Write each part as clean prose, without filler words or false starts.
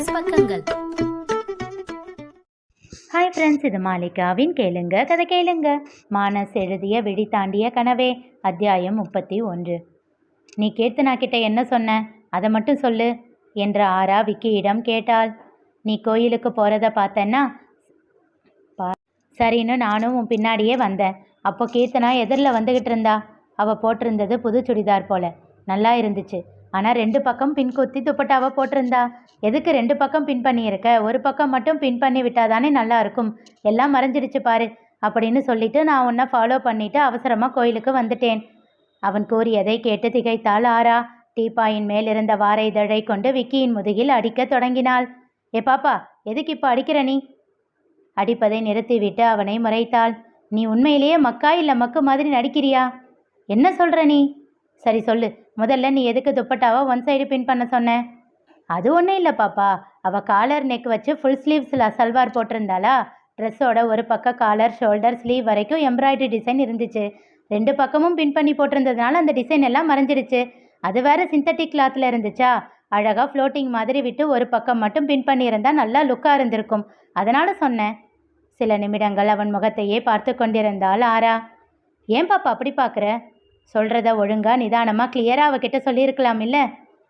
மானஸ் பக்கங்கள். Hi friends, இது மாலிகாவின் கேளுங்க கதை கேளுங்க. மானஸ் எழுதிய விழி தாண்டிய கனவே, அத்தியாயம் 31. நீ கீர்த்தனா கிட்ட என்ன சொன்ன, அதை மட்டும் சொல்லு என்ற ஆரா விக்கியிடம் கேட்டாள். நீ கோயிலுக்கு போகிறத பார்த்தேன்னா சரின்னு நானும் உன் பின்னாடியே வந்தேன். அப்போ கீர்த்தனா எதிரில் வந்துக்கிட்டு இருந்தா. அவள் போட்டிருந்தது புது சுடிதார் போல, நல்லா இருந்துச்சு. ஆனால் 2 பக்கம் பின் குத்தி துப்பட்டாவை போட்டிருந்தா. எதுக்கு 2 பக்கம் பின் பண்ணியிருக்க, ஒரு பக்கம் மட்டும் பின் பண்ணி விட்டாதானே நல்லா இருக்கும். எல்லாம் மறைஞ்சிடுச்சு பாரு அப்படின்னு சொல்லிட்டு நான் உன்னை ஃபாலோ பண்ணிட்டு அவசரமாக கோயிலுக்கு வந்துட்டேன். அவன் கூறியதை கேட்டு திகைத்தாள் ஆரா. டீப்பாயின் மேல் இருந்த வார இதழை கொண்டு விக்கியின் முதுகில் அடிக்க தொடங்கினாள். ஏ பாப்பா, எதுக்கு இப்போ அடிக்கிற நீ? அடிப்பதை நிறுத்திவிட்டு அவனை முறைத்தாள். நீ உண்மையிலேயே மக்கா இல்லை மக்கு மாதிரி நடிக்கிறியா? என்ன சொல்கிற நீ? சரி சொல்லு, முதல்ல நீ எதுக்கு துப்பட்டாவை 1 சைடு பின் பண்ண சொன்ன? அது ஒன்றும் இல்லை பாப்பா, அவள் காலர் நெக் வச்சு ஃபுல் ஸ்லீவ்ஸில் சல்வார் போட்டிருந்தாளா. ட்ரெஸ்ஸோட ஒரு பக்கம் காலர் ஷோல்டர் ஸ்லீவ் வரைக்கும் எம்ப்ராய்டரி டிசைன் இருந்துச்சு. 2 பக்கமும் பின் பண்ணி போட்டிருந்ததுனால அந்த டிசைன் எல்லாம் மறைஞ்சிடுச்சு. அது வேற சிந்தட்டிக் கிளாத்தில் இருந்துச்சா, அழகாக ஃப்ளோட்டிங் மாதிரி விட்டு ஒரு பக்கம் மட்டும் பின் பண்ணியிருந்தா நல்லா லுக்காக இருந்திருக்கும், அதனால சொன்னேன். சில நிமிடங்கள் அவன் முகத்தையே பார்த்து கொண்டிருந்தாள் ஆரா. ஏன் பாப்பா அப்படி பார்க்குற? சொல்கிறத ஒழுங்காக நிதானமாக கிளியராக அவகிட்ட சொல்லியிருக்கலாம் இல்லை?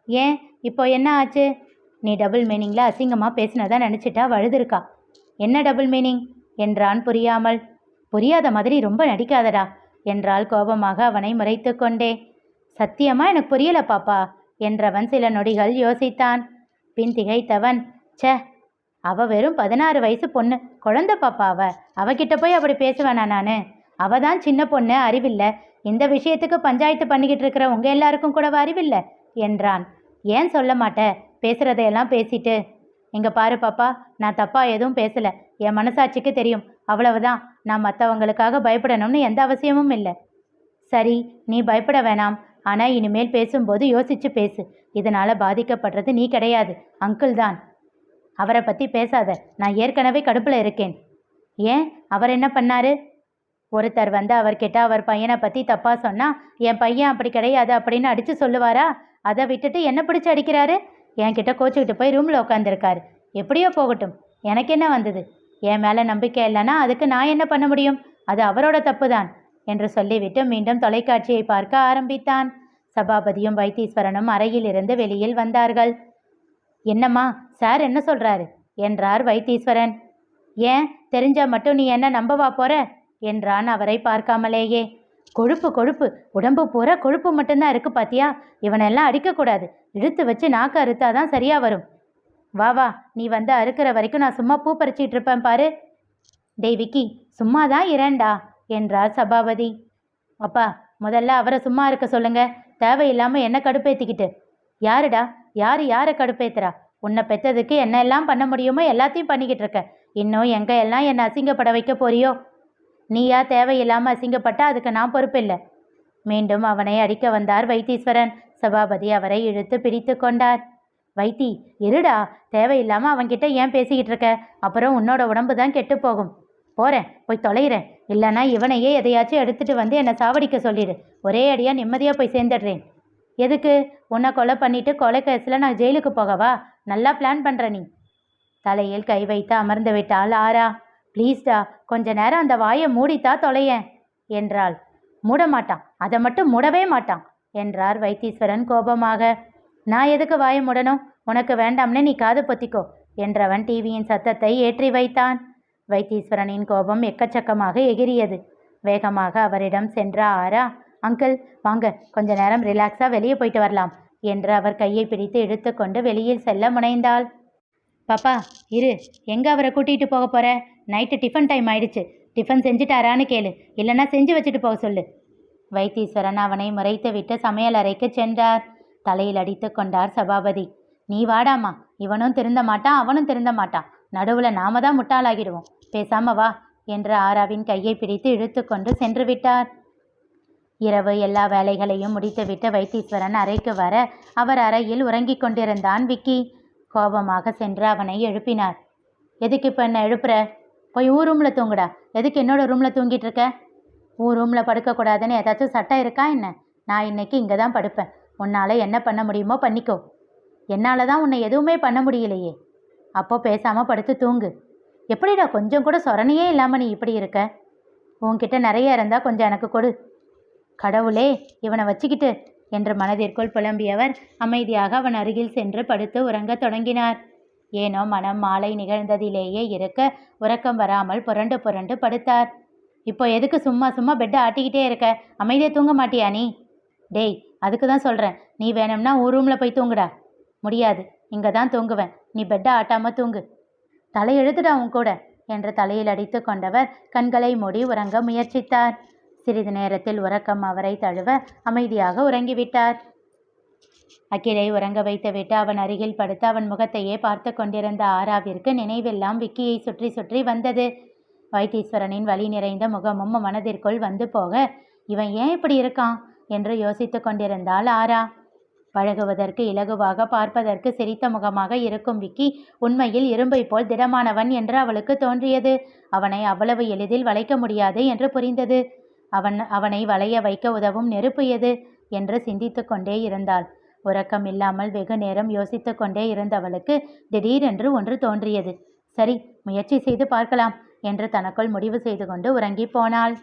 ஏன் இப்போ என்ன ஆச்சு? நீ டபுள் மீனிங்கில் அசிங்கமாக பேசினதா நினச்சிட்டா வழுதுருக்கா. என்ன டபுள் மீனிங் என்றான் புரியாமல். புரியாத மாதிரி ரொம்ப நடிக்காதடா என்றாள் கோபமாக அவனை முறைத்து கொண்டே. சத்தியமாக எனக்கு புரியல பாப்பா என்றவன் சில நொடிகள் யோசித்தான். பின் திகைத்தவன், சே, அவள் வெறும் 16 வயசு பொண்ணு, குழந்தை பாப்பா. அவகிட்ட போய் அப்படி பேசுவேனா நான்? அவள் தான் சின்ன பொண்ணு, அறிவில்லை. இந்த விஷயத்துக்கு பஞ்சாயத்து பண்ணிக்கிட்டு இருக்கிற உங்கள் எல்லாருக்கும் கூட அறிவில்லை என்றான். ஏன் சொல்ல மாட்டேன்? பேசுகிறதையெல்லாம் பேசிட்டு. இங்கே பாரு பாப்பா, நான் தப்பாக எதுவும் பேசலை. என் மனசாட்சிக்கு தெரியும், அவ்வளவுதான். நான் மற்றவங்களுக்காக பயப்படணும்னு எந்த அவசியமும் இல்லை. சரி, நீ பயப்பட வேணாம். ஆனால் இனிமேல் பேசும்போது யோசிச்சு பேசு. இதனால் பாதிக்கப்படுறது நீ கிடையாது, அங்கிள் தான். அவரை பற்றி பேசாத, நான் ஏற்கனவே கடுப்பில் இருக்கேன். ஏன், அவர் என்ன பண்ணாரு? ஒருத்தர் வந்து அவர்கிட்ட அவர் பையனை பற்றி தப்பாக சொன்னால், என் பையன் அப்படி கிடையாது அப்படின்னு அடித்து சொல்லுவாரா? அதை விட்டுட்டு என்ன பிடிச்சி அடிக்கிறாரு. என்கிட்ட கோச்சிக்கிட்டு போய் ரூமில் உட்காந்துருக்காரு. எப்படியோ போகட்டும், எனக்கு என்ன வந்தது? என் மேலே நம்பிக்கை இல்லைன்னா அதுக்கு நான் என்ன பண்ண முடியும்? அது அவரோட தப்பு தான் என்று சொல்லிவிட்டு மீண்டும் தொலைக்காட்சியை பார்க்க ஆரம்பித்தான். சபாபதியும் வைத்தீஸ்வரனும் அறையில் இருந்து வெளியில் வந்தார்கள். என்னம்மா, சார் என்ன சொல்கிறாரு என்றார் வைத்தீஸ்வரன். ஏன், தெரிஞ்சா மட்டும் நீ என்ன நம்பவா போற என்றான் அவரை பார்க்காமலேயே. கொழுப்பு கொழுப்பு, உடம்பு பூரா கொழுப்பு மட்டும்தான் இருக்கு பாத்தியா? இவனெல்லாம் அடிக்கக்கூடாது, இழுத்து வச்சு நாக்கு அறுத்தாதான் சரியா வரும். வா வா, நீ வந்து அறுக்கிற வரைக்கும் நான் சும்மா பூ பறிச்சிட்டு இருப்பேன் பாரு. டேய் விக்கி, சும்மா தான் இரண்டா என்றார் சபாபதி. அப்பா, முதல்ல அவரை சும்மா இருக்க சொல்லுங்க, தேவையில்லாமல் என்ன கடுப்பேற்றிக்கிட்டு. யாருடா, யாரை கடுப்பேத்துறா? உன்னை பெற்றதுக்கு என்ன எல்லாம் பண்ண முடியுமோ எல்லாத்தையும் பண்ணிக்கிட்டு இருக்க. இன்னும் எங்கே எல்லாம் என்னை அசிங்கப்பட வைக்க போறியோ? நீயா தேவையில்லாமல் அசிங்கப்பட்டா அதுக்கு நான் பொறுப்பில்லை. மீண்டும் அவனை அடிக்க வந்தார் வைத்தீஸ்வரன். சபாபதி அவரை இழுத்து பிடித்து கொண்டார். வைத்தி, இருடா, தேவையில்லாமல் அவன்கிட்ட ஏன் பேசிக்கிட்டு இருக்க? அப்புறம் உன்னோட உடம்பு தான் கெட்டு போகும். போகிறேன், போய் தொலைகிறேன். இல்லைன்னா இவனையே எதையாச்சும் எடுத்துகிட்டு வந்து என்னை சாவடிக்க சொல்லிடு. ஒரே அடியாக நிம்மதியாக போய் சேர்ந்துடுறேன். எதுக்கு? உன்னை கொலை பண்ணிவிட்டு கொலை கேஸில் நான் ஜெயிலுக்கு போகவா? நல்லா பிளான் பண்ணுற நீ. தலையில் கை வைத்து அமர்ந்து விட்டாள் ஆரா. ப்ளீஸ்டா, கொஞ்ச நேரம் அந்த வாயை மூடித்தா தொலையேன் என்றாள். மூட மாட்டான், அதை மட்டும் மூடவே மாட்டான் என்றார் வைத்தீஸ்வரன் கோபமாக. நான் எதுக்கு வாயை மூடணும்? உனக்கு வேண்டாம்னே நீ காது பொத்திக்கோ என்றவன் டிவியின் சத்தத்தை ஏற்றி வைத்தான். வைத்தீஸ்வரனின் கோபம் எக்கச்சக்கமாக எகிரியது. வேகமாக அவரிடம் சென்ற ஆரா, அங்கிள் வாங்க, கொஞ்ச நேரம் ரிலாக்ஸாக வெளியே போயிட்டு வரலாம் என்று அவர் கையை பிடித்து இழுத்து கொண்டு வெளியில் செல்ல முனைந்தாள். பாப்பா இரு, எங்கே அவரை கூட்டிகிட்டு போக போகிற? நைட்டு டிஃபன் டைம் ஆயிடுச்சு. டிஃபன் செஞ்சுட்டாரான்னு கேளு, இல்லைன்னா செஞ்சு வச்சுட்டு போக சொல்லு. வைத்தீஸ்வரன் அவனை முறைத்து விட்டு சமையல் அறைக்கு சென்றார். தலையில் அடித்து கொண்டார் சபாபதி. நீ வாடாமா, இவனும் திருந்த மாட்டான், அவனும் திருந்த மாட்டான். நடுவில் நாம தான் முட்டாளாகிடுவோம். பேசாம வா என்று ஆராவின் கையை பிடித்து இழுத்து கொண்டு சென்று விட்டார். இரவு எல்லா வேலைகளையும் முடித்துவிட்டு வைத்தீஸ்வரன் அறைக்கு வர அவர் அறையில் உறங்கிக் கொண்டிருந்தான் விக்கி. கோபமாக சென்று அவனை எழுப்பினார். எதுக்கு இப்போ என்ன எழுப்புற? போய் ஊர் ரூமில் தூங்குடா. எதுக்கு என்னோட ரூமில் தூங்கிட்டு இருக்க? ஊர் ரூமில் படுக்கக்கூடாதுன்னு ஏதாச்சும் சட்டம் இருக்கா என்ன? நான் இன்னைக்கு இங்கே தான் படுப்பேன். உன்னால் என்ன பண்ண முடியுமோ பண்ணிக்கோ. என்னால் தான் உன்னை எதுவுமே பண்ண முடியலையே. அப்போ பேசாமல் படுத்து தூங்கு. எப்படிடா கொஞ்சம் கூட சொரணையே இல்லாமல் நீ இப்படி இருக்க? உன்கிட்ட நிறைய இருந்தால் கொஞ்சம் எனக்கு கொடு. கடவுளே, இவனை வச்சுக்கிட்டு என்று மனதிற்குள் புலம்பியவர் அமைதியாக அவன் அருகில் சென்று படுத்து உறங்கத் தொடங்கினார். ஏனோ மனம் மாலை நிகழ்ந்ததிலேயே இருக்க உறக்கம் வராமல் புரண்டு புரண்டு படுத்தார். இப்போ எதுக்கு சும்மா சும்மா பெட்டை ஆட்டிக்கிட்டே இருக்க? அமைதியாக தூங்க மாட்டியா நீ? டேய், அதுக்கு தான் சொல்கிறேன், நீ வேணும்னா உன் ரூமில் போய் தூங்குடா. முடியாது, இங்கே தான் தூங்குவேன். நீ பெட்டை ஆட்டாமல் தூங்கு. தலையெழுத்துடா உன் கூட என்று தலையில் அடித்து கொண்டவர் கண்களை மூடி உறங்க முயற்சித்தார். சிறிது நேரத்தில் உறக்கம் அவரை தழுவ அமைதியாக உறங்கிவிட்டார். அகிலை உறங்க வைத்துவிட்டு அவன் அருகில் படுத்து அவன் முகத்தையே பார்த்து கொண்டிருந்த ஆராவிற்கு நினைவெல்லாம் விக்கியை சுற்றி சுற்றி வந்தது. வைத்தீஸ்வரனின் வலி நிறைந்த முகமும் மனதிற்குள் வந்து போக, இவன் ஏன் இப்படி இருக்கான் என்று யோசித்து கொண்டிருந்தாள் ஆரா. பழகுவதற்கு இலகுவாக, பார்ப்பதற்கு சிரித்த முகமாக இருக்கும் விக்கி உண்மையில் இரும்பை போல் திடமானவன் என்று அவளுக்கு தோன்றியது. அவனை அவ்வளவு எளிதில் வளைக்க முடியாது என்று புரிந்தது. அவனை வளைய வைக்க உதவும் நெருப்பு எது என்று சிந்தித்து கொண்டே இருந்தாள். உறக்கம் இல்லாமல் வெகு நேரம் யோசித்து கொண்டே இருந்தவளுக்கு திடீரென்று ஒன்று தோன்றியது. சரி, முயற்சி செய்து பார்க்கலாம் என்று தனக்குள் முடிவு செய்து கொண்டு உறங்கி போனாள்.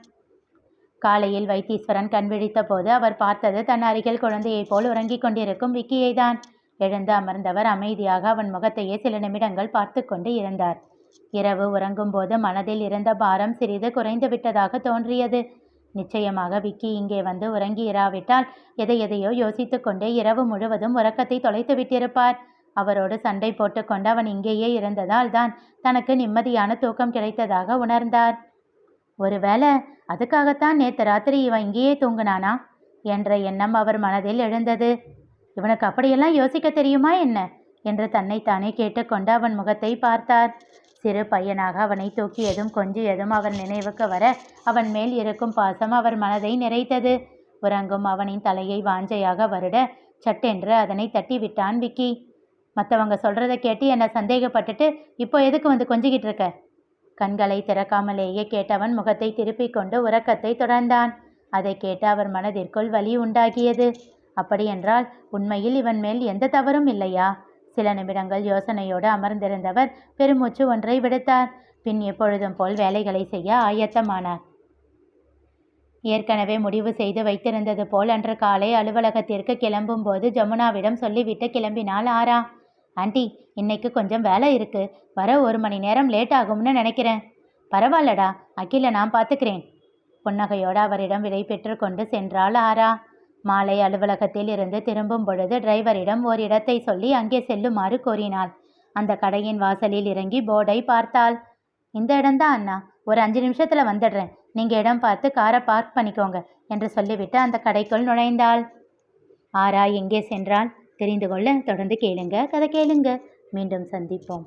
காலையில் வைத்தீஸ்வரன் கண் விழித்த போது அவர் பார்த்தது தன் அருகில் குழந்தையைப் போல் உறங்கிக் கொண்டிருக்கும் விக்கியை தான். எழுந்து அமர்ந்தவர் அமைதியாக அவன் முகத்தையே சில நிமிடங்கள் பார்த்து கொண்டு இருந்தார். இரவு உறங்கும் போது மனதில் இருந்த பாரம் சிறிது குறைந்து விட்டதாக தோன்றியது. நிச்சயமாக விக்கி இங்கே வந்து உறங்கி இராவிட்டால் எதையோ யோசித்து கொண்டே இரவு முழுவதும் உறக்கத்தை தொலைத்து விட்டிருப்பார். அவரோடு சண்டை போட்டுக்கொண்டு அவன் இங்கேயே இருந்ததால் தான் தனக்கு நிம்மதியான தூக்கம் கிடைத்ததாக உணர்ந்தார். ஒருவேளை அதுக்காகத்தான் நேற்று ராத்திரி இவன் இங்கேயே தூங்குனானா என்ற எண்ணம் அவர் மனதில் எழுந்தது. இவனுக்கு அப்படியெல்லாம் யோசிக்க தெரியுமா என்ன என்று தன்னைத்தானே கேட்டுக்கொண்டு அவன் முகத்தை பார்த்தார். சிறு பையனாக அவனை தூக்கியதும் கொஞ்சியதும் அவர் நினைவுக்கு வர அவன் மேல் இருக்கும் பாசம் அவர் மனதை நிறைத்தது. உறங்கும் அவனின் தலையை வாஞ்சையாக வருட சட்டென்று அதனை தட்டி விட்டான் விக்கி. மற்றவங்க சொல்கிறத கேட்டு என்னை சந்தேகப்பட்டுட்டு இப்போ எதுக்கு வந்து கொஞ்சிக்கிட்டு இருக்க? கண்களை திறக்காமலேயே கேட்டவன் முகத்தை திருப்பிக் கொண்டு உறக்கத்தை தொடர்ந்தான். அதை கேட்டு அவர் மனதிற்குள் வலி உண்டாகியது. அப்படியென்றால் உண்மையில் இவன் மேல் எந்த தவறும் இல்லையா? சில நிமிடங்கள் யோசனையோடு அமர்ந்திருந்தவர் பெருமூச்சு ஒன்றை விடுத்தார். பின் எப்பொழுதும் போல் வேலைகளை செய்ய ஆயத்தமானார். ஏற்கனவே முடிவு செய்து வைத்திருந்தது போல் அன்று காலை அலுவலகத்திற்கு கிளம்பும் போது ஜமுனாவிடம் சொல்லிவிட்டு கிளம்பினாள் ஆரா. ஆண்டி, இன்னைக்கு கொஞ்சம் வேலை இருக்கு, வர 1 மணி நேரம் லேட் ஆகும்னு நினைக்கிறேன். பரவாயில்லடா, அகிலை நான் பார்த்துக்கிறேன். புன்னகையோடு அவரிடம் விடை பெற்று கொண்டு சென்றாள் ஆரா. மாலை அலுவலகத்தில் இருந்து திரும்பும் பொழுது டிரைவரிடம் ஓர் இடத்தை சொல்லி அங்கே செல்லுமாறு கோரினாள். அந்த கடையின் வாசலில் இறங்கி போர்டை பார்த்தாள். இந்த இடம்தான் அண்ணா, ஒரு 5 நிமிஷத்தில் வந்துடுறேன், நீங்கள் இடம் பார்த்து காரை பார்க் பண்ணிக்கோங்க என்று சொல்லிவிட்டு அந்த கடைக்குள் நுழைந்தாள். ஆரா எங்கே சென்றாள் தெரிந்து கொள்ள தொடர்ந்து கேளுங்க, கதை கேளுங்க. மீண்டும் சந்திப்போம்.